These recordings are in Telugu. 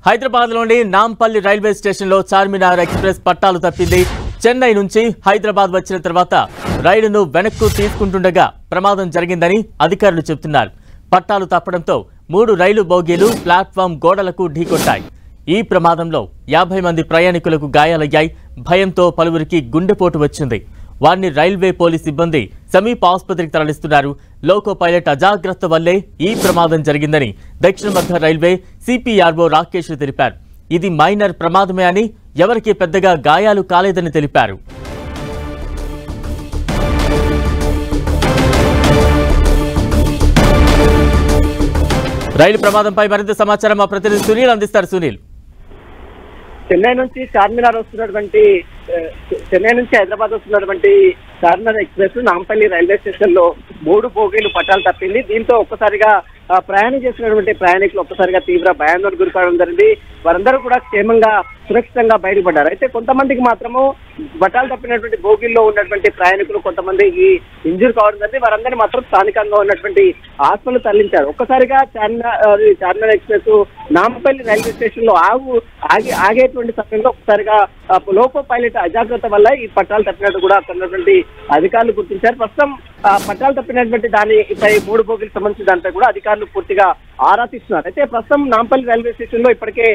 హైదరాబాద్లోని నాంపల్లి రైల్వే స్టేషన్లో చార్మినార్ ఎక్స్ప్రెస్ పట్టాలు తప్పింది. చెన్నై నుంచి హైదరాబాద్ వచ్చిన తర్వాత రైలును వెనక్కు తీసుకుంటుండగా ప్రమాదం జరిగిందని అధికారులు చెబుతున్నారు. పట్టాలు తప్పడంతో 3 రైలు బోగీలు ప్లాట్ఫామ్ గోడలకు ఢీకొట్టాయి. ఈ ప్రమాదంలో 50 మంది ప్రయాణికులకు గాయాలయ్యాయి. భయంతో పలువురికి గుండెపోటు వచ్చింది. వారిని రైల్వే పోలీస్ సిబ్బంది సమీప ఆసుపత్రికి తరలిస్తున్నారు. లోకో పైలట్ అజాగ్రత్త వల్లే ఈ ప్రమాదం జరిగిందని దక్షిణ మధ్య రైల్వే సిపిఆర్ఓ రాకేష్ తెలిపారు. ఇది మైనర్ ప్రమాదమే అని, ఎవరికీ పెద్దగా గాయాలు కాలేదని తెలిపారు. రైలు ప్రమాదంపై మరింత సమాచారం మా ప్రతినిధి సునీల్ అందిస్తారు. సునీల్, చెన్నై నుంచి హైదరాబాద్ వస్తున్నటువంటి Charminar express Nampally railway station లో 3 బోగీలు పట్టాలు తప్పింది. దీంతో ఒక్కసారిగా ప్రయాణం చేసినటువంటి ప్రయాణికులు ఒక్కసారిగా తీవ్ర భయాందోళనకు గురికావడం జరిగింది. వారందరూ కూడా క్షేమంగా సురక్షితంగా బయటపడ్డారు. అయితే కొంతమందికి మాత్రము పట్టాలు తప్పినటువంటి బోగీల్లో ఉన్నటువంటి ప్రయాణికులు కొంతమందికి ఇంజూర్ కావడం జరిగింది. వారందరినీ మాత్రం స్థానికంగా ఉన్నటువంటి హాస్పిటల్ తరలించారు. ఒక్కసారిగా Charminar express Nampally railway station లో ఆగేటువంటి సమయంలో ఒక్కసారిగా లోకో పైలట్ అజాగ్రత్త వల్ల ఈ పట్టాలు తప్పినట్టు కూడా అక్కడ ఉన్నటువంటి అధికారులు గుర్తించారు. ప్రస్తుతం పట్టాలు తప్పినటువంటి దానిపై 3 బోగీలకు సంబంధించిన దానిపై కూడా అధికారులు పూర్తిగా ఆరా తీస్తున్నారు. అయితే ప్రస్తుతం నాంపల్లి రైల్వే స్టేషన్ లో ఇప్పటికే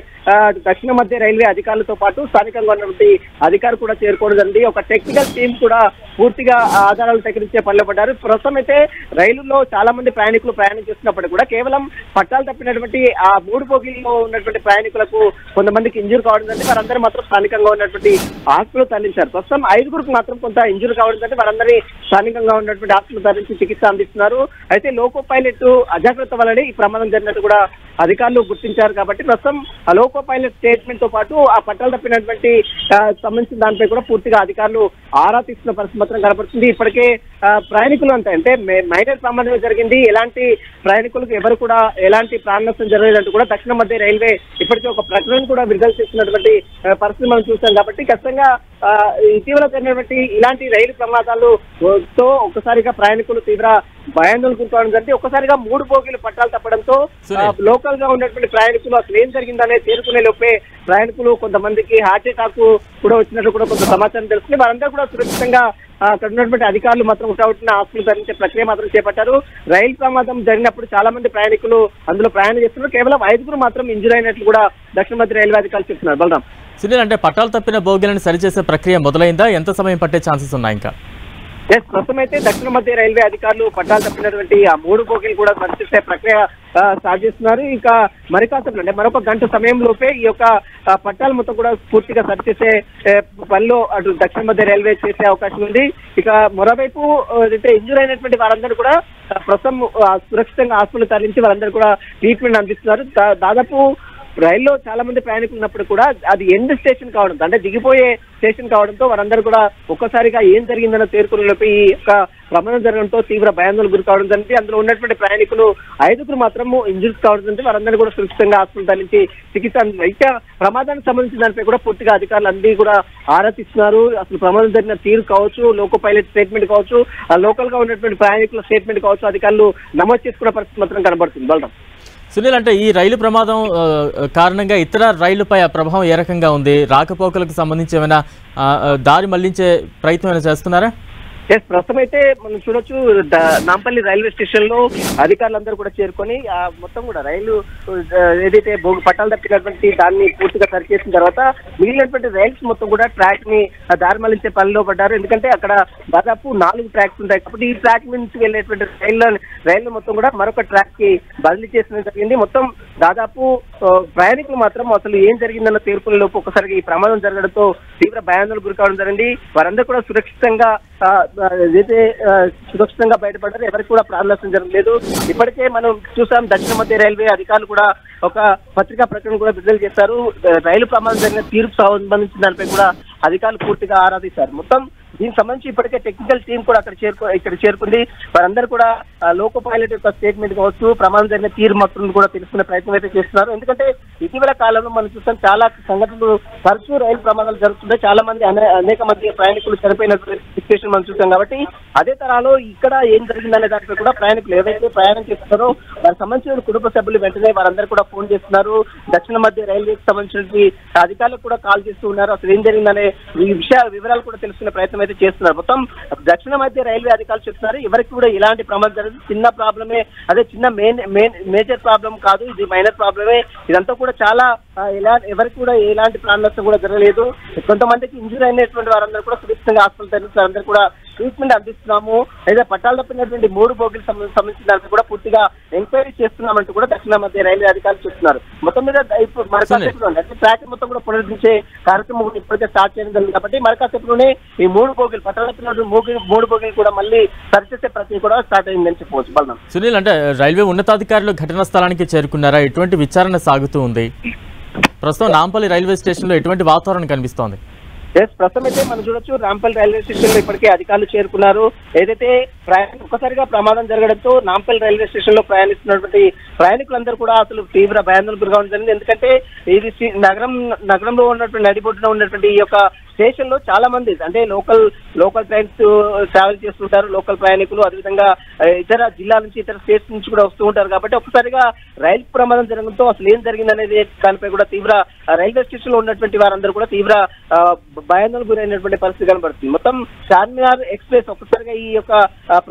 దక్షిణ మధ్య రైల్వే అధికారులతో పాటు స్థానికంగా ఉన్నటువంటి అధికారులు కూడా చేరుకోవడం జరిగింది. ఒక టెక్నికల్ టీం కూడా పూర్తిగా ఆధారాలు సేకరించే పనిలో పడ్డారు. ప్రస్తుతం అయితే రైలులో చాలా మంది ప్రయాణికులు ప్రయాణం చేస్తున్నప్పటికీ కూడా కేవలం పట్టాలు తప్పినటువంటి ఆ 3 బోగీల్లో ఉన్నటువంటి ప్రయాణికులకు కొంతమందికి ఇంజూర్ కావడం జరిగింది. వారందరూ మాత్రం స్థానికంగా ఉన్నటువంటి హాస్పిటల్ తరలించారు. ప్రస్తుతం 5గురికి మాత్రం కొంత ఇంజూర్ కావడం జరిగింది. వారందరినీ స్థానికంగా ఉన్నటువంటి హాస్పిటల్ తరలించి చికిత్స అందిస్తున్నారు. అయితే లోకో పైలట్ అజాగ్రత్త వల్లనే ఈ ప్రమాదం జరిగినట్టు కూడా అధికారులు గుర్తించారు. కాబట్టి ప్రస్తుతం ఆ లోకో పైలట్ స్టేట్మెంట్ తో పాటు ఆ పట్టాలు తప్పినటువంటి సంబంధించిన దానిపై కూడా పూర్తిగా అధికారులు ఆరా తీస్తున్న పరిస్థితి మాత్రం కనపడుతుంది. ఇప్పటికే ప్రయాణికులు అంటే మైనర్ ప్రమాదం జరిగింది, ఎలాంటి ప్రయాణికులకు ఎవరు కూడా ఎలాంటి ప్రాణ నష్టం జరగలేదంటూ కూడా దక్షిణ మధ్య రైల్వే ఇప్పటికే ఒక ప్రకటన కూడా విడుదల చేస్తున్నటువంటి పరిస్థితి మనం చూస్తాం. కాబట్టి ఖచ్చితంగా ఇటీవల జరిగినటువంటి ఇలాంటి రైలు ప్రమాదాలతో ఒక్కసారిగా ప్రయాణికులు తీవ్ర భయాందోళనకు గురవడం జరిగింది. ఒక్కసారిగా 3 బోగీలు పట్టాలు తప్పడంతో లోకల్ గా ఉన్నటువంటి ప్రయాణికులు అసలు ఏం జరిగిందనే తేరుకునే లోపే ప్రయాణికులు కొంతమందికి హార్ట్ అటాక్ కూడా వచ్చినట్టు కూడా కొంత సమాచారం తెలుస్తుంది. వారందరూ కూడా సురక్షితంగా అక్కడ ఉన్నటువంటి అధికారులు మాత్రం ఉటావుటిన హాస్పిటల్ తరలించే ప్రక్రియ మాత్రం చేపట్టారు. రైలు ప్రమాదం జరిగినప్పుడు చాలా మంది ప్రయాణికులు అందులో ప్రయాణం చేస్తున్నారు. కేవలం 5గురు మాత్రం ఇంజూర్ అయినట్లు కూడా దక్షిణ మధ్య రైల్వే అధికారులు చెప్తున్నారు. బలరాం, సునీల్, అంటే పట్టాలు తప్పిన బోగీలను సరిచేసే ప్రక్రియ మొదలైందా? ఎంత సమయం పట్టే ఛాన్సెస్ ఉన్నాయి ఇంకా? ప్రస్తుతం అయితే దక్షిణ మధ్య రైల్వే అధికారులు పట్టాలు తప్పినటువంటి ఆ 3 బోగీలు కూడా సరిచేసే ప్రక్రియ స్టార్ట్ చేస్తున్నారు. ఇంకా మరికాసేపు అంటే మరొక గంట సమయం లోపే ఈ యొక్క పట్టాలు మొత్తం కూడా పూర్తిగా సరిచేసే పనిలో అటు దక్షిణ మధ్య రైల్వే చేసే అవకాశం ఉంది. ఇక మరోవైపు అయితే ఇంజూర్ అయినటువంటి వారందరూ కూడా ప్రస్తుతం సురక్షితంగా హాస్పిటల్ తరలించి వారందరూ కూడా ట్రీట్మెంట్ అందిస్తున్నారు. దాదాపు రైల్లో చాలా మంది ప్రయాణికులు ఉన్నప్పుడు కూడా అది ఎండ్ స్టేషన్ కావడంతో అంటే దిగిపోయే స్టేషన్ కావడంతో వారందరూ కూడా ఒక్కసారిగా ఏం జరిగిందన్న తేరుకునేలోపే ఈ యొక్క ప్రమాదం జరగడంతో తీవ్ర భయాందోళనకు గురి కావడం జరిగింది. అందులో ఉన్నటువంటి ప్రయాణికులు 5గురు మాత్రము ఇంజూర్స్ కావడం జరిగింది. వారందరూ కూడా సురక్షితంగా హాస్పిటల్ తరలించి చికిత్స అయితే ప్రమాదానికి సంబంధించిన దానిపై కూడా పూర్తిగా అధికారులు అన్ని కూడా ఆరా తీస్తున్నారు. అసలు ప్రమాదం జరిగిన తీరు కావచ్చు, లోకో పైలట్ స్టేట్మెంట్ కావచ్చు, లోకల్ గా ఉన్నటువంటి ప్రయాణికుల స్టేట్మెంట్ కావచ్చు, అధికారులు నమోదు చేసుకున్న పరిస్థితి మాత్రం కనబడుతుంది. బలరాం, సునీల్, అంటే ఈ రైలు ప్రమాదం కారణంగా ఇతర రైలుపై ఆ ప్రభావం ఏ రకంగా ఉంది? రాకపోకలకు సంబంధించి ఏమైనా దారి మళ్లించే ప్రయత్నం ఏమైనా చేస్తున్నారా? ప్రస్తుతం అయితే మనం చూడొచ్చు నాంపల్లి రైల్వే స్టేషన్ లో అధికారులందరూ కూడా చేరుకొని మొత్తం కూడా రైలు ఏదైతే పట్టాలు తప్పినటువంటి దాన్ని పూర్తిగా సరిచేసిన తర్వాత మిగిలినటువంటి రైల్స్ మొత్తం కూడా ట్రాక్ ని దారి మళ్లించే పనిలో పడ్డారు. ఎందుకంటే అక్కడ దాదాపు 4 ట్రాక్స్ ఉంటాయి. కాబట్టి ఈ ట్రాక్ నుంచి వెళ్ళేటువంటి రైళ్లు మొత్తం కూడా మరొక ట్రాక్ కి బదిలీ చేసిన జరిగింది. మొత్తం దాదాపు ప్రయాణికులు మాత్రం అసలు ఏం జరిగిందన్న తేరుకునే లోపు ఒక్కసారిగా ఈ ప్రమాదం జరగడంతో తీవ్ర భయాందోళనకు గురి కావడం జరిగింది. వారందరూ కూడా సురక్షితంగా బయటపడ్డారు. ఎవరికి కూడా ప్రాణ నష్టం జరగలేదు. ఇప్పటికే మనం చూసాం దక్షిణ మధ్య రైల్వే అధికారులు కూడా ఒక పత్రికా ప్రకటన కూడా విడుదల చేశారు. రైలు ప్రమాదం జరిగిన తీరుకు సంబంధించిన దానిపై కూడా అధికారులు పూర్తిగా ఆరా తీశారు. మొత్తం దీనికి సంబంధించి ఇప్పటికే టెక్నికల్ టీం కూడా ఇక్కడ చేరుకుంది. వారందరూ కూడా లోకో పైలట్ యొక్క స్టేట్మెంట్ కావచ్చు, ప్రమాదం జరిగిన తీరు మొత్తం కూడా తెలుసుకునే ప్రయత్నం అయితే చేస్తున్నారు. ఎందుకంటే ఇటీవల కాలంలో మనం చూస్తాం చాలా సంఘటనలు, తరచూ రైలు ప్రమాదాలు జరుగుతుంటాయి, చాలా మంది అనేక మంది ప్రయాణికులు చనిపోయిన సిచ్యువేషన్ మనం చూస్తాం. కాబట్టి అదే తరాలో ఇక్కడ ఏం జరిగిందనే దానిపై కూడా ప్రయాణికులు ఏదైతే ప్రయాణం చేస్తున్నారో వారికి సంబంధించిన కుటుంబ సభ్యులు వెంటనే వారందరూ కూడా ఫోన్ చేస్తున్నారు. దక్షిణ మధ్య రైల్వేకి సంబంధించిన అధికారులకు కూడా కాల్ చేస్తూ ఉన్నారు. అసలు ఏం జరిగిందనే ఈ వివరాలు కూడా తెలుసుకునే ప్రయత్నం అయితే చేస్తున్నారు. మొత్తం దక్షిణ మధ్య రైల్వే అధికారులు చెప్తున్నారు ఎవరికి కూడా ఇలాంటి ప్రమాదం జరగదు, చిన్న ప్రాబ్లమే, అదే చిన్న మేజర్ ప్రాబ్లం కాదు, ఇది మైనర్ ప్రాబ్లమే, ఇదంతా కూడా చాలా ఎవరికి కూడా ఎలాంటి ప్రాణ నష్టం కూడా జరగలేదు. కొంతమందికి ఇంజురీ అయినటువంటి వారందరూ కూడా సురక్షితంగా హాస్పిటల్ తరలించి వారందరూ కూడా ట్రీట్మెంట్ అందిస్తున్నాము. అయితే పట్టాలు తప్పినటువంటి 3 బోగీలకు సంబంధించిన దానికి కూడా పూర్తిగా ఎంక్వైరీ చేస్తున్నామంటూ కూడా దక్షిణ మధ్య రైల్వే అధికారులు చెప్తున్నారు. మొత్తం మీద ఇప్పుడు మరకాసేపులో ట్రాక్ మొత్తం కూడా పునరుద్ధరించే కార్యక్రమం ఇప్పటికే స్టార్ట్ చేయడం జరిగింది. కాబట్టి మరకాసేపులోనే ఈ 3 బోగీలు పట్టాలు తప్పినటువంటి 3 బోగీలు కూడా మళ్ళీ సరిచేసే ప్రక్రియ కూడా స్టార్ట్ అయిందని చెప్పవచ్చు. బలరాం, సునీల్, అంటే రైల్వే ఉన్నతాధికారులు ఘటనా స్థలానికి చేరుకున్నారా? ఎటువంటి విచారణ సాగుతూ ఉంది? ప్రస్తుతం నాంపల్లి రైల్వే స్టేషన్ లో ఎటువంటి వాతావరణం కనిపిస్తోంది? ప్రస్తుతం అయితే మనం చూడొచ్చు, నాంపల్లి రైల్వే స్టేషన్ లో ఇప్పటికే అధికారులు చేరుకున్నారు. ఏదైతే ఒక్కసారిగా ప్రమాదం జరగడంతో నాంపల్లి రైల్వే స్టేషన్ లో ప్రయాణిస్తున్నటువంటి ప్రయాణికులందరూ కూడా అసలు తీవ్ర భయాందోళనకు గురవడం జరిగింది. ఎందుకంటే ఇది నగరంలో ఉన్నటువంటి నడిబొడ్డున ఉన్నటువంటి ఈ యొక్క స్టేషన్ లో చాలా మంది అంటే లోకల్ ట్రైన్స్ ట్రావెల్ చేస్తుంటారు, లోకల్ ప్రయాణికులు, అదేవిధంగా ఇతర జిల్లా నుంచి ఇతర స్టేట్స్ నుంచి కూడా వస్తూ ఉంటారు. కాబట్టి ఒక్కసారిగా రైలు ప్రమాదం జరగడంతో అసలు ఏం జరిగిందనేది దానిపై కూడా తీవ్ర రైల్వే స్టేషన్ లో ఉన్నటువంటి వారందరూ కూడా తీవ్ర భయాందోళనకు గురైనటువంటి పరిస్థితి కనబడుతుంది. మొత్తం చార్మినార్ ఎక్స్ప్రెస్ ఒక్కసారిగా ఈ యొక్క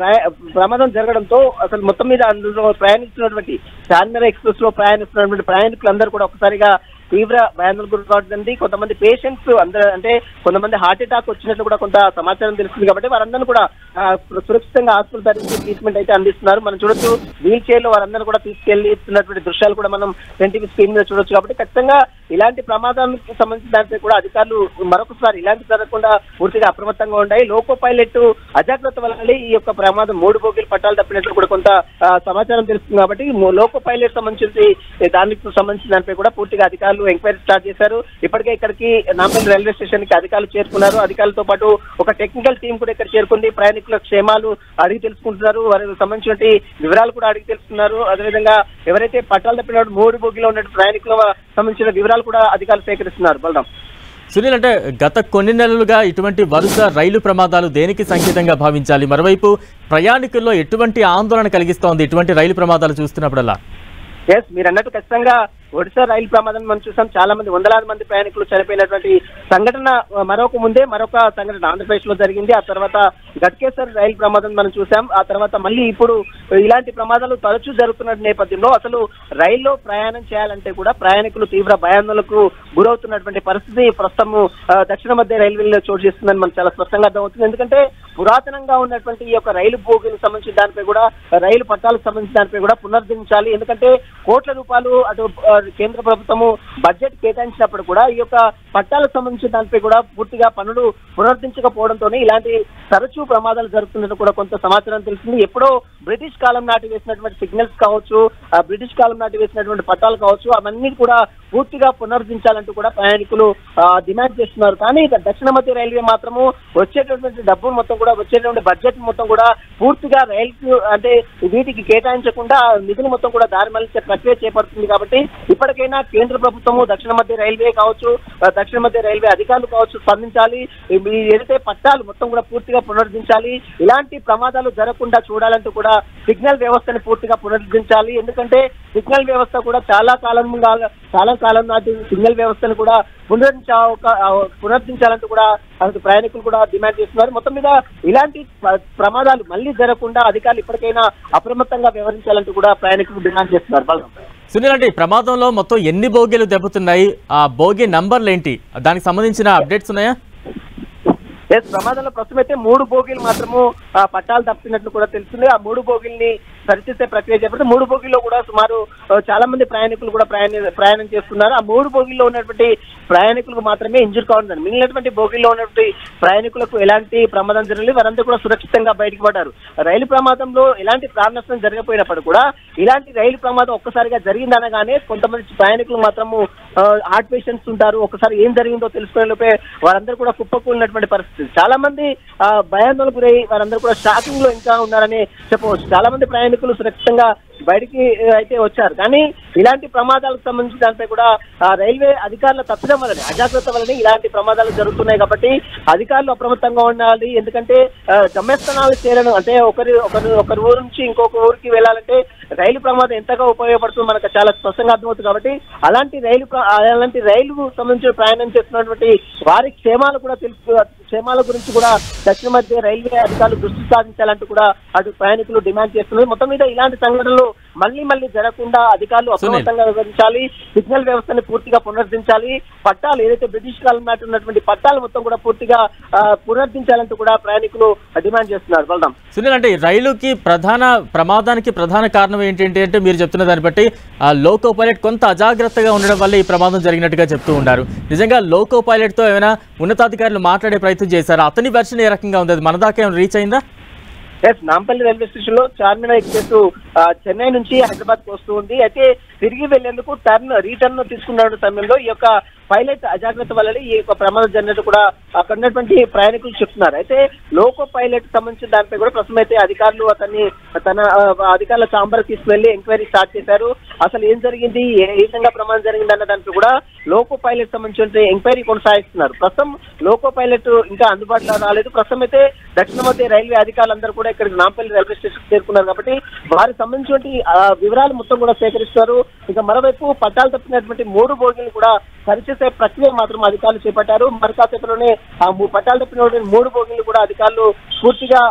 ప్రమాదం జరగడంతో అసలు మొత్తం మీద అందులో ప్రయాణిస్తున్నటువంటి చార్మినార్ ఎక్స్ప్రెస్ లో ప్రయాణిస్తున్నటువంటి ప్రయాణికులందరూ కూడా ఒక్కసారిగా తీవ్ర భయాందోళనకు గురవుతుంది. కొంతమంది పేషెంట్స్ అందరూ అంటే కొంతమంది హార్ట్ అటాక్ వచ్చినట్లు కూడా కొంత సమాచారం తెలుస్తుంది. కాబట్టి వారందరూ కూడా సురక్షితంగా హాస్పిటల్ తరలించి ట్రీట్మెంట్ అయితే అందిస్తున్నారు. మనం చూడొచ్చు, వీల్ చైర్ లో వారందరూ కూడా తీసుకెళ్లి ఇస్తున్నటువంటి దృశ్యాలు కూడా మనం ఎన్టీవీ స్క్రీన్ మీద చూడొచ్చు. కాబట్టి ఖచ్చితంగా ఇలాంటి ప్రమాదానికి సంబంధించిన దానిపై కూడా అధికారులు మరొకసారి ఇలాంటి జరగకుండా పూర్తిగా అప్రమత్తంగా ఉన్నాయి. లోకో పైలట్ అజాగ్రత్త వల్ల ఈ యొక్క ప్రమాదం 3 బోగీలు పట్టాలు తప్పినట్లు కూడా కొంత సమాచారం తెలుస్తుంది. కాబట్టి లోకో పైలట్ సంబంధించి దానికి సంబంధించిన దానిపై కూడా పూర్తిగా అధికారులు ఎంక్వైరీ స్టార్ట్ చేశారు. ఇప్పటికే ఇక్కడికి నాంపల్లి రైల్వే స్టేషన్ కి అధికారులు చేరుకున్నారు. అధికారులతో పాటు ఒక టెక్నికల్ టీం కూడా ఇక్కడ చేరుకుంది. ప్రయాణికుల క్షేమాలు అడిగి తెలుసుకుంటున్నారు, వారికి సంబంధించిన వివరాలు కూడా అడిగి తెలుసుకున్నారు. అదేవిధంగా ఎవరైతే పట్టాలు తప్పిన 3 బోగీలో ఉన్న ప్రయాణికుల సంబంధించిన వివరాలు కూడా అధికారులు సేకరిస్తున్నారు. బలరాం, సునీల్, అంటే గత కొన్ని నెలలుగా ఇటువంటి వరుస రైలు ప్రమాదాలు దేనికి సంకేతంగా భావించాలి? మరోవైపు ప్రయాణికుల్లో ఎటువంటి ఆందోళన కలిగిస్తోంది ఇటువంటి రైలు ప్రమాదాలు చూస్తున్నప్పుడల్లా? మీరు అన్నట్టు ఖచ్చితంగా ఒడిశా రైలు ప్రమాదం మనం చూసాం. చాలా మంది వందలాది మంది ప్రయాణికులు చనిపోయినటువంటి సంఘటన మరొక సంఘటన ఆంధ్రప్రదేశ్ లో జరిగింది. ఆ తర్వాత గట్కేసర్ రైలు ప్రమాదం మనం చూసాం. ఆ తర్వాత మళ్ళీ ఇప్పుడు ఇలాంటి ప్రమాదాలు తరచూ జరుగుతున్న నేపథ్యంలో అసలు రైల్లో ప్రయాణం చేయాలంటే కూడా ప్రయాణికులు తీవ్ర భయాందోళనకు గురవుతున్నటువంటి పరిస్థితి ప్రస్తుతం దక్షిణ మధ్య రైల్వేలో చోటు చేస్తుందని మనకు చాలా స్పష్టంగా అర్థమవుతుంది. ఎందుకంటే పురాతనంగా ఉన్నటువంటి ఈ యొక్క రైలు బోగీలకు సంబంధించిన దానిపై కూడా, రైలు పట్టాలకు సంబంధించిన దానిపై కూడా పునరుద్ధరించాలి. ఎందుకంటే కోట్ల రూపాయలు అటు కేంద్ర ప్రభుత్వము బడ్జెట్ కేటాయించినప్పుడు కూడా ఈ యొక్క పట్టాలకు సంబంధించిన దానిపై కూడా పూర్తిగా పనులు పునరుద్ధరించకపోవడంతోనే ఇలాంటి తరచూ ప్రమాదాలు జరుగుతున్నట్టు కూడా కొంత సమాచారం తెలిసింది. ఎప్పుడో బ్రిటిష్ కాలం నాటి వేసినటువంటి సిగ్నల్స్ కావచ్చు, బ్రిటిష్ కాలం నాటి వేసినటువంటి పట్టాలు కావచ్చు, అవన్నీ కూడా పూర్తిగా పునరుద్ధరించాలంటూ కూడా ప్రయాణికులు డిమాండ్ చేస్తున్నారు. కానీ దక్షిణ మధ్య రైల్వే మాత్రము వచ్చేటటువంటి డబ్బు మొత్తం కూడా, వచ్చేటువంటి బడ్జెట్ మొత్తం కూడా పూర్తిగా రైలు అంటే వీటికి కేటాయించకుండా నిధులు మొత్తం కూడా దారి మళ్లించే ప్రక్రియ చేపడుతుంది. కాబట్టి ఇప్పటికైనా కేంద్ర ప్రభుత్వము దక్షిణ మధ్య రైల్వే కావచ్చు, దక్షిణ మధ్య రైల్వే అధికారులు కావచ్చు స్పందించాలి. ఏదైతే పట్టాలు మొత్తం కూడా పూర్తిగా పునరుద్ధరించాలి. ఇలాంటి ప్రమాదాలు జరగకుండా చూడాలంటూ కూడా సిగ్నల్ వ్యవస్థని పూర్తిగా పునరుద్ధరించాలి. ఎందుకంటే సిగ్నల్ వ్యవస్థ కూడా చాలా కాలం నాటి సిగ్నల్ వ్యవస్థను కూడా పునరుద్ధరించాలంటూ కూడా అసలు ప్రయాణికులు కూడా డిమాండ్ చేస్తున్నారు. మొత్తం మీద ఇలాంటి ప్రమాదాలు మళ్లీ జరగకుండా అధికారులు ఇప్పటికైనా అప్రమత్తంగా వ్యవహరించాలంటూ కూడా ప్రయాణికులు డిమాండ్ చేస్తున్నారు. సునీల్, అంటే ఈ ప్రమాదంలో మొత్తం ఎన్ని బోగీలు దెబ్బతున్నాయి? ఆ బోగీ నంబర్లు ఏంటి? దానికి సంబంధించిన అప్డేట్స్ ఉన్నాయా? ప్రమాదంలో ప్రస్తుతం అయితే 3 బోగీలు మాత్రము పట్టాలు తప్పినట్లు కూడా తెలుస్తుంది. ఆ 3 బోగీల్ని సరిచేసే ప్రక్రియ చేపడితే 3 బోగీల్లో కూడా సుమారు చాలా మంది ప్రయాణికులు కూడా ప్రయాణం చేస్తున్నారు. ఆ 3 బోగీల్లో ఉన్నటువంటి ప్రయాణికులకు మాత్రమే ఇంజూర్ కావడం. మిగిలినటువంటి బోగీల్లో ఉన్నటువంటి ప్రయాణికులకు ఎలాంటి ప్రమాదం జరగలేదు. వారందరూ కూడా సురక్షితంగా బయటకు పడ్డారు. రైలు ప్రమాదంలో ఎలాంటి ప్రాణ నష్టం జరగకపోయినప్పుడు కూడా ఇలాంటి రైలు ప్రమాదం ఒక్కసారిగా జరిగిందనగానే కొంతమంది ప్రయాణికులు మాత్రము హార్ట్ పేషెంట్స్ ఉంటారు. ఒకసారి ఏం జరిగిందో తెలుసుకునే లోపే వారందరూ కూడా కుప్పకూలినటువంటి పరిస్థితి. చాలా మంది భయాందోళనకు గురై వారందరూ కూడా షాకింగ్ లో ఇంకా ఉన్నారని చెప్పవచ్చు. చాలా మంది ప్రయాణికులు సురక్షితంగా బయటికి అయితే వచ్చారు. కానీ ఇలాంటి ప్రమాదాలకు సంబంధించిన దానిపై కూడా రైల్వే అధికారుల తప్పిదం వల్లనే, అజాగ్రత్త వల్లనే ఇలాంటి ప్రమాదాలు జరుగుతున్నాయి. కాబట్టి అధికారులు అప్రమత్తంగా ఉండాలి. ఎందుకంటే గమ్యస్థానాలు చేరడం అంటే ఒకరి ఊరు నుంచి ఇంకొక ఊరికి వెళ్ళాలంటే రైలు ప్రమాదం ఎంతగా ఉపయోగపడుతుందో మనకు చాలా స్పష్టంగా అర్థమవుతుంది. కాబట్టి అలాంటి రైలు సంబంధించిన ప్రయాణం చేస్తున్నటువంటి వారి క్షేమాల గురించి కూడా దక్షిణ మధ్య రైల్వే అధికారులు దృష్టి సాధించాలంటూ కూడా అటు ప్రయాణికులు డిమాండ్ చేస్తున్నారు. మొత్తం మీద ఇలాంటి సంఘటనలు మళ్ళీ జరగకుండా అధికారులు అప్రమత్తంగా వివరించాలి. సిగ్నల్ వ్యవస్థని పూర్తిగా పునరుద్ధరించాలి. పట్టాలు ఏదైతే బ్రిటిష్ కాలం నాటి ఉన్నటువంటి పట్టాలు మొత్తం కూడా పూర్తిగా పునరుద్ధరించాలంటూ కూడా ప్రయాణికులు డిమాండ్ చేస్తున్నారు. బలరాం, సునీల్, అంటే రైలుకి ప్రమాదానికి ప్రధాన కారణం ఏంటి అంటే మీరు చెప్తున్న దాన్ని బట్టి లోకో పైలట్ కొంత అజాగ్రత్తగా ఉండడం వల్ల ఈ ప్రమాదం జరిగినట్టుగా చెప్తూ ఉన్నారు. నిజంగా లోకో పైలట్ తో ఏమైనా ఉన్నతాధికారులు మాట్లాడే ప్రయత్నం చేశారు? అతని వెర్షన్ ఏ రకంగా ఉంది? మన దాకా ఏమైనా రీచ్ అయిందా? నాంపల్లి రైల్వే స్టేషన్ లో చార్మినార్ ఎక్స్ప్రెస్ చెన్నై నుంచి హైదరాబాద్ కు వస్తూ ఉంది. అయితే తిరిగి వెళ్లేందుకు రీటర్న్ తీసుకున్న సమయంలో ఈ యొక్క పైలట్ అజాగ్రత్త వల్లనే ఈ యొక్క ప్రమాదం జరిగినట్టు కూడా అక్కడ ఉన్నటువంటి ప్రయాణికులు చెప్తున్నారు. అయితే లోకో పైలట్ సంబంధించిన దానిపై కూడా ప్రస్తుతం అయితే అధికారులు తన అధికారుల ఛాంబర్ తీసుకువెళ్లి ఎంక్వైరీ స్టార్ట్ చేశారు. అసలు ఏం జరిగింది, ఏ విధంగా ప్రమాదం జరిగింది అన్న దానిపై కూడా లోకో పైలట్ సంబంధించిన ఎంక్వైరీ కొనసాగిస్తున్నారు. ప్రస్తుతం లోకో పైలట్ ఇంకా అందుబాటులో రాలేదు. ప్రస్తుతం అయితే దక్షిణ మధ్య రైల్వే అధికారులందరూ కూడా ఇక్కడికి నాంపల్లి రైల్వే స్టేషన్ చేరుకున్నారు. కాబట్టి వారికి సంబంధించినటువంటి వివరాలు మొత్తం కూడా సేకరిస్తారు. ఇంకా మరోవైపు పట్టాలు తప్పినటువంటి 3 బోగీలు కూడా సరిచేసే ప్రక్రియ మాత్రం అధికారులు చేపట్టారు. మరి కాసేపట్లోనే ఆ పట్టాలు తప్పినటువంటి 3 బోగీలు కూడా అధికారులు పూర్తిగా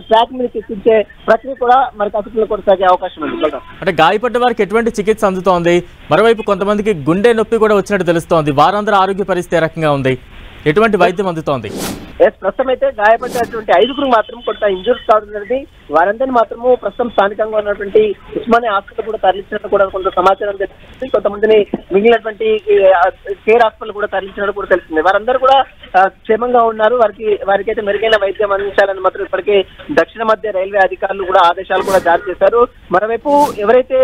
ట్రాక్ మీద ఎక్కించే ప్రక్రియ కూడా మరి కాసేపట్లో కొనసాగే అవకాశం ఉంది. అంటే గాయపడ్డ వారికి ఎటువంటి చికిత్స అందుతోంది? మరోవైపు కొంతమందికి గుండె నొప్పి కూడా వచ్చినట్టు తెలుస్తోంది. వారందరూ ఆరోగ్య పరిస్థితి ఏ రకంగా ఉంది? ఎటువంటి వైద్యం అందుతోంది? ప్రస్తుతం అయితే గాయపడినటువంటి 5గురు మాత్రం కొంత ఇంజూర్స్ కావడం. వారందరినీ మాత్రము ప్రస్తుతం స్థానికంగా ఉన్నటువంటి ఉస్మానియా హాస్పిటల్ కూడా తరలించినట్టు కూడా కొంత సమాచారం తెలిసింది. కొంతమందిని మిగిలినటువంటి కేర్ హాస్పిటల్ కూడా తరలించినట్టు కూడా తెలిసింది. వారందరూ కూడా క్షేమంగా ఉన్నారు. వారికైతే మెరుగైన వైద్యం అందించాలని మాత్రం ఇప్పటికే దక్షిణ మధ్య రైల్వే అధికారులు కూడా ఆదేశాలు కూడా జారీ చేశారు. మరోవైపు ఎవరైతే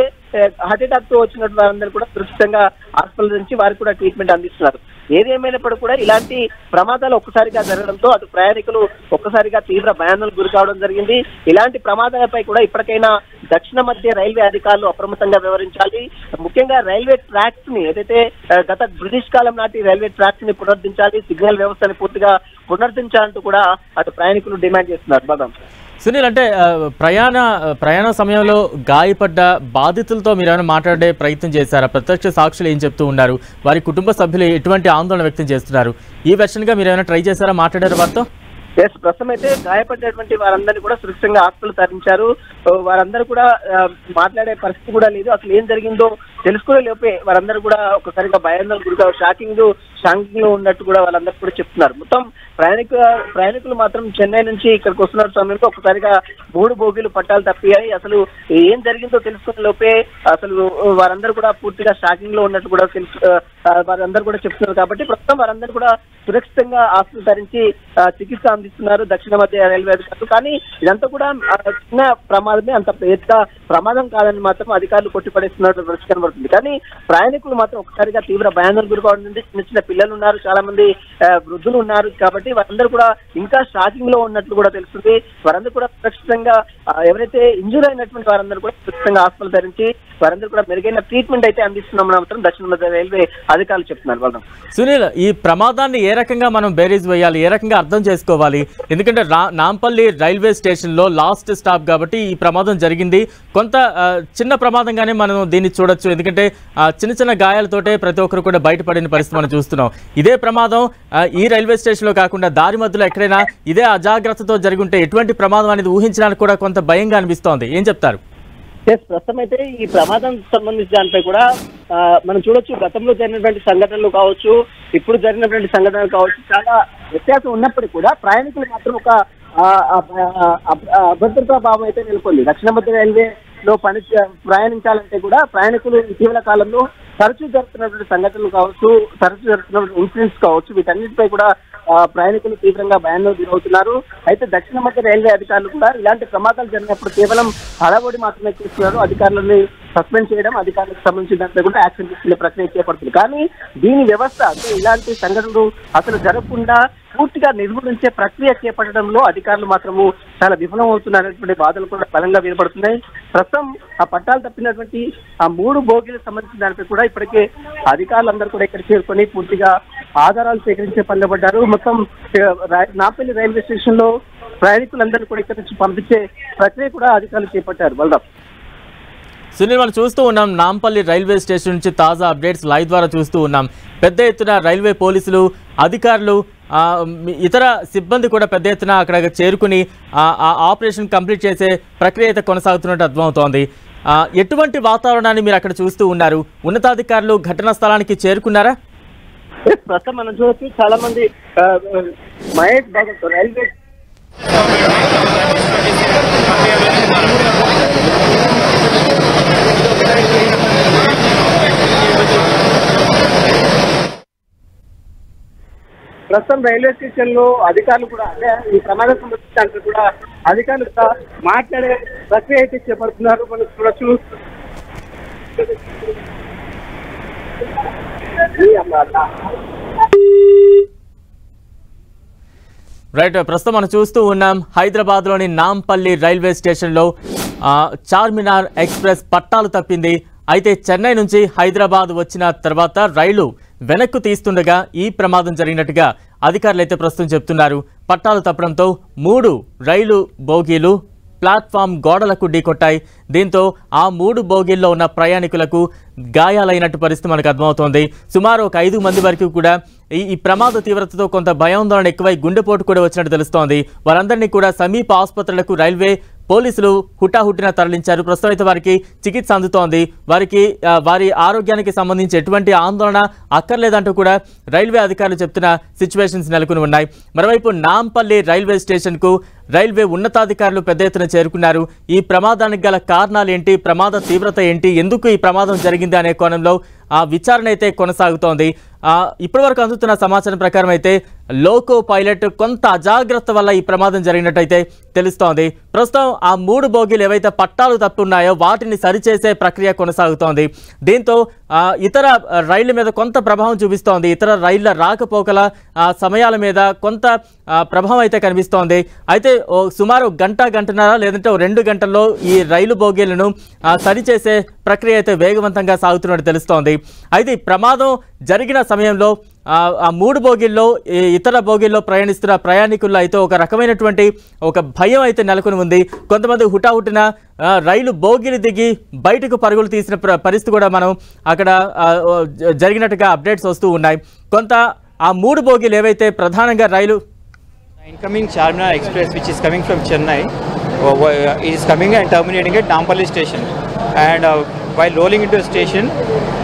హార్ట్ అటాక్ తో వచ్చినట్టు వారందరూ కూడా సురక్షితంగా హాస్పిటల్ నుంచి వారికి కూడా ట్రీట్మెంట్ అందిస్తున్నారు. ఏది ఏమైనప్పటికీ కూడా ఇలాంటి ప్రమాదాలు ఒక్కసారిగా జరగడంతో అటు ప్రయాణికులు ఒక్కసారిగా తీవ్ర భయాందోళనకు గురి కావడం జరిగింది. ఇలాంటి ప్రమాదాలపై కూడా ఇప్పటికైనా దక్షిణ మధ్య రైల్వే అధికారులు అప్రమత్తంగా వ్యవహరించాలి. ముఖ్యంగా రైల్వే ట్రాక్స్ ని ఏదైతే గత బ్రిటిష్ కాలం నాటి రైల్వే ట్రాక్స్ ని పునరుద్ధరించాలి, సిగ్నల్ వ్యవస్థని పూర్తిగా పునరుద్ధరించాలంటూ కూడా అటు ప్రయాణికులు డిమాండ్ చేస్తున్నారు. బలరాం, సునీల్, అంటే ప్రయాణ సమయంలో గాయపడ్డ బాధితులతో మీరు ఏమైనా మాట్లాడే ప్రయత్నం చేశారా? ప్రత్యక్ష సాక్షులు ఏం చెప్తూ ఉన్నారు? వారి కుటుంబ సభ్యులు ఎటువంటి ఆందోళన వ్యక్తం చేస్తున్నారు? ఈ వెర్షన్గా మీరు ఏమైనా ట్రై చేశారా? మాట్లాడారు వారితో? ప్రస్తుతం అయితే గాయపడినటువంటి వారందరినీ కూడా సురక్షితంగా హాస్పిటల్ తరలించారు. వారందరూ కూడా మాట్లాడే పరిస్థితి కూడా లేదు. అసలు ఏం జరిగిందో తెలుసుకునే లోపే వారందరూ కూడా ఒకసారిగా భయాందోళనకు గురిగా షాకింగ్ లో ఉన్నట్టు కూడా వాళ్ళందరూ కూడా చెప్తున్నారు. మొత్తం ప్రయాణికులు మాత్రం చెన్నై నుంచి ఇక్కడికి వస్తున్న సమయంలో ఒకసారిగా 3 బోగీలు పట్టాలు తప్పియాయి. అసలు ఏం జరిగిందో తెలుసుకునే లోపే అసలు వారందరూ కూడా పూర్తిగా షాకింగ్ లో ఉన్నట్టు కూడా వారందరూ కూడా చెప్తున్నారు. కాబట్టి ప్రస్తుతం వారందరూ కూడా సురక్షితంగా హాస్పిటల్ తరించి చికిత్స అందిస్తున్నారు దక్షిణ మధ్య రైల్వే అధికారులు. కానీ ఇదంతా కూడా చిన్న ప్రమాదమే, అంత పెద్ద ప్రమాదం కాదని మాత్రం అధికారులు కొట్టిపడేస్తున్నట్టు దృష్టి కనబడుతుంది. కానీ ప్రయాణికులు మాత్రం ఒకసారిగా తీవ్ర భయాందోళనకు గురి కావడం. చిన్న పిల్లలు ఉన్నారు, చాలా మంది వృద్ధులు ఉన్నారు. కాబట్టి వారందరూ కూడా ఇంకా షాకింగ్ లో ఉన్నట్లు కూడా తెలుస్తుంది. వారందరూ కూడా సురక్షితంగా ఎవరైతే ఇంజూర్ అయినటువంటి వారందరూ కూడా సురక్షితంగా హాస్పిటల్ ధరించి వారందరూ కూడా మెరుగైన ట్రీట్మెంట్ అయితే అందిస్తున్నామని మాత్రం దక్షిణ మధ్య రైల్వే అధికారులు చెప్తున్నారు. బలరాం, సునీల్, ఈ ప్రమాదాన్ని ఏ రకంగా మనం బేరీజ్ వేయాలి, ఏ రకంగా అర్థం చేసుకోవాలి? ఎందుకంటే నాంపల్లి రైల్వే స్టేషన్ లో లాస్ట్ స్టాప్ కాబట్టి ఈ ప్రమాదం జరిగింది. కొంత చిన్న ప్రమాదంగానే మనం దీన్ని చూడొచ్చు. ఎందుకంటే చిన్న గాయాలతోటే ప్రతి ఒక్కరు కూడా బయటపడిన పరిస్థితి మనం చూస్తున్నాం. ఇదే ప్రమాదం ఈ రైల్వే స్టేషన్ లో కాకుండా దారి మధ్యలో ఎక్కడైనా ఇదే అజాగ్రత్తతో జరుగుంటే ఎటువంటి ప్రమాదం అనేది ఊహించడానికి కూడా కొంత భయంగా అనిపిస్తోంది. ఏం చెప్తారు? ప్రస్తుతం అయితే ఈ ప్రమాదం సంబంధించిన దానిపై కూడా మనం చూడొచ్చు. గతంలో జరిగినటువంటి సంఘటనలు కావచ్చు, ఇప్పుడు జరిగినటువంటి సంఘటనలు కావచ్చు, చాలా వ్యత్యాసం ఉన్నప్పటికీ కూడా ప్రయాణికులు మాత్రం ఒక అభద్రతా భావం అయితే నెలకొంది. దక్షిణ మధ్య రైల్వే లో ప్రయాణించాలంటే కూడా ప్రయాణికులు ఇటీవల కాలంలో తరచూ జరుగుతున్నటువంటి సంఘటనలు కావచ్చు, తరచూ జరుగుతున్నటువంటి ఇన్సిడెంట్స్ కావచ్చు, వీటన్నిటిపై కూడా ప్రయాణికులు తీవ్రంగా భయాందోళన గురవుతున్నారు. అయితే దక్షిణ మధ్య రైల్వే అధికారులు కూడా ఇలాంటి ప్రమాదాలు జరిగినప్పుడు కేవలం హడావుడి మాత్రమే చేస్తున్నారు. అధికారులని సస్పెండ్ చేయడం, అధికారులకు సంబంధించిన దాంట్లో కూడా యాక్షన్ తీసుకునే ప్రక్రియ చేపడుతుంది. కానీ దీని వ్యవస్థ ఇలాంటి సంఘటనలు అసలు జరగకుండా పూర్తిగా నిర్మూలించే ప్రక్రియ చేపట్టడంలో అధికారులు మాత్రము చాలా విఫలమవుతున్నటువంటి బాధలు కూడా బలంగా వినపడుతున్నాయి. ప్రస్తుతం ఆ పట్టాలు తప్పినటువంటి ఆ 3 బోగీలకు సంబంధించిన దానిపై కూడా ఇప్పటికే అధికారులందరూ కూడా ఇక్కడ చేరుకొని పూర్తిగా ఆధారాలు సేకరించే పనిలో పడ్డారు. మొత్తం నాంపల్లి రైల్వే స్టేషన్ లో ప్రయాణికులందరూ కూడా ఇక్కడ నుంచి పంపించే ప్రక్రియ కూడా అధికారులు చేపట్టారు. బలరాం, సునీల్, మనం చూస్తూ ఉన్నాం నాంపల్లి రైల్వే స్టేషన్ నుంచి తాజా అప్డేట్స్ లైవ్ ద్వారా చూస్తూ ఉన్నాం. పెద్ద ఎత్తున రైల్వే పోలీసులు, అధికారులు, ఇతర సిబ్బంది కూడా పెద్ద ఎత్తున అక్కడ చేరుకుని ఆపరేషన్ కంప్లీట్ చేసే ప్రక్రియ అయితే కొనసాగుతున్నట్టు అర్థమవుతోంది. ఎటువంటి వాతావరణాన్ని మీరు అక్కడ చూస్తూ ఉన్నారు? ఉన్నతాధికారులు ఘటనా స్థలానికి చేరుకున్నారా? ప్రస్తుతం మనం చూడొచ్చు చాలా మంది మహేష్ బాబు రైల్వే ప్రస్తుతం రైల్వే స్టేషన్ లో అధికారులు కూడా అంటే ఈ ప్రమాదం సంబంధించి కూడా అధికారులు కూడా మాట్లాడే ప్రక్రియ అయితే చేపడుతున్నారు. మనం చూడొచ్చు రైట్, ప్రస్తుతం మనం చూస్తూ ఉన్నాం హైదరాబాద్లోని నాంపల్లి రైల్వే స్టేషన్లో చార్మినార్ ఎక్స్ప్రెస్ పట్టాలు తప్పింది. అయితే చెన్నై నుంచి హైదరాబాద్ వచ్చిన తర్వాత రైలు వెనక్కు తీస్తుండగా ఈ ప్రమాదం జరిగినట్టుగా అధికారులు అయితే ప్రస్తుతం చెప్తున్నారు. పట్టాలు తప్పడంతో 3 రైలు బోగీలు ప్లాట్ఫామ్ గోడలకు ఢీకొట్టాయి. దీంతో ఆ 3 బోగీల్లో ఉన్న ప్రయాణికులకు గాయాలైనట్టు పరిస్థితి మనకు అర్థమవుతోంది. సుమారు ఒక 5 మంది వరకు కూడా ఈ ప్రమాద తీవ్రతతో కొంత భయాందోళన ఎక్కువై గుండెపోటు కూడా వచ్చినట్టు తెలుస్తోంది. వారందరినీ కూడా సమీప ఆసుపత్రులకు రైల్వే పోలీసులు హుటాహుటిన తరలించారు. ప్రస్తుతం అయితే వారికి చికిత్స అందుతోంది. వారి ఆరోగ్యానికి సంబంధించి ఎటువంటి ఆందోళన అక్కర్లేదంటూ కూడా రైల్వే అధికారులు చెప్తున్న సిచ్యువేషన్స్ నెలకొని ఉన్నాయి. మరోవైపు నాంపల్లి రైల్వే స్టేషన్కు రైల్వే ఉన్నతాధికారులు పెద్ద ఎత్తున చేరుకున్నారు. ఈ ప్రమాదానికి గల కారణాలు ఏంటి, ప్రమాద తీవ్రత ఏంటి, ఎందుకు ఈ ప్రమాదం జరిగింది అనే కోణంలో విచారణ అయితే కొనసాగుతోంది. ఇప్పటివరకు అందుతున్న సమాచారం ప్రకారం అయితే లోకో పైలట్ కొంత అజాగ్రత్త వల్ల ఈ ప్రమాదం జరిగినట్టయితే తెలుస్తోంది. ప్రస్తుతం ఆ 3 బోగీలు ఏవైతే పట్టాలు తప్పున్నాయో వాటిని సరిచేసే ప్రక్రియ కొనసాగుతోంది. దీంతో ఇతర రైళ్ల మీద కొంత ప్రభావం చూపిస్తోంది. ఇతర రైళ్ల రాకపోకల సమయాల మీద కొంత ప్రభావం అయితే కనిపిస్తోంది. అయితే సుమారు గంటన్నర లేదంటే 2 గంటల్లో ఈ రైలు బోగీలను సరిచేసే ప్రక్రియ అయితే వేగవంతంగా సాగుతున్నట్టు తెలుస్తోంది. అయితే ఈ ప్రమాదం జరిగిన సమయంలో ఆ 3 బోగీల్లో ఇతర బోగీల్లో ప్రయాణిస్తున్న ప్రయాణికుల్లో అయితే ఒక రకమైనటువంటి ఒక భయం అయితే నెలకొని ఉంది. కొంతమంది హుటాహుటిన రైలు బోగీలు దిగి బయటకు పరుగులు తీసిన పరిస్థితి కూడా మనం అక్కడ జరిగినట్టుగా అప్డేట్స్ వస్తూ ఉన్నాయి. కొంత ఆ 3 బోగీలు ఏవైతే ప్రధానంగా రైలు incoming Charminar Express, which is coming from Chennai, is coming and terminating at Nampalli station. And while rolling into the station,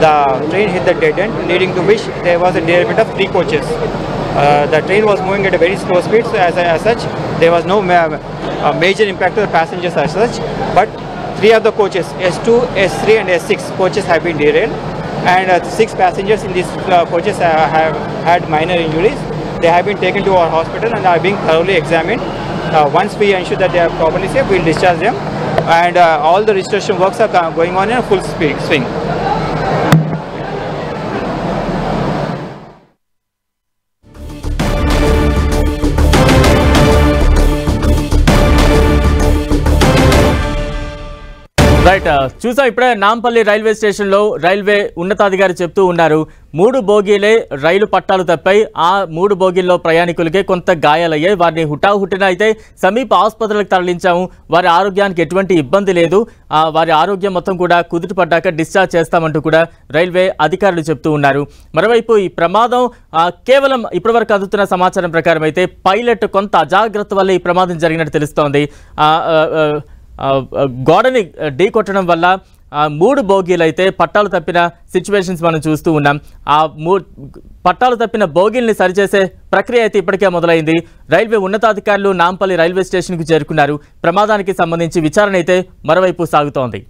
the train hit the dead end, leading to which there was a derailment of 3 coaches. The train was moving at a very slow speed, so as such, there was no major impact to the passengers as such. But 3 of the coaches, S2, S3 and S6 coaches have been derailed, and 6 passengers in these coaches have had minor injuries. They have been taken to our hospital and are being thoroughly examined. Once we ensure that they are properly safe, we will discharge them, and all the restoration works are going on in a full swing. Right, చూసాం ఇప్పుడే నాంపల్లి రైల్వే స్టేషన్లో రైల్వే ఉన్నతాధికారి చెప్తూ ఉన్నారు 3 బోగీలే రైలు పట్టాలు తప్పాయి. ఆ 3 బోగీల్లో ప్రయాణికులకే కొంత గాయాలయ్యాయి. వారిని హుటాహుటిన అయితే సమీప ఆసుపత్రులకు తరలించాము. వారి ఆరోగ్యానికి ఎటువంటి ఇబ్బంది లేదు. వారి ఆరోగ్యం మొత్తం కూడా కుదుటపడ్డాక డిశ్చార్జ్ చేస్తామంటూ కూడా రైల్వే అధికారులు చెప్తూ ఉన్నారు. మరోవైపు ఈ ప్రమాదం కేవలం ఇప్పటివరకు అందుతున్న సమాచారం ప్రకారం అయితే పైలట్ కొంత అజాగ్రత్త వల్ల ఈ ప్రమాదం జరిగినట్టు తెలుస్తోంది. గోడని ఢీ కొట్టడం వల్ల 3 బోగీలు అయితే పట్టాలు తప్పిన సిచ్యువేషన్స్ మనం చూస్తూ ఉన్నాం. ఆ పట్టాలు తప్పిన బోగీల్ని సరిచేసే ప్రక్రియ అయితే ఇప్పటికే మొదలైంది. రైల్వే ఉన్నతాధికారులు నాంపల్లి రైల్వే స్టేషన్కు చేరుకున్నారు. ప్రమాదానికి సంబంధించి విచారణ అయితే మరోవైపు సాగుతోంది.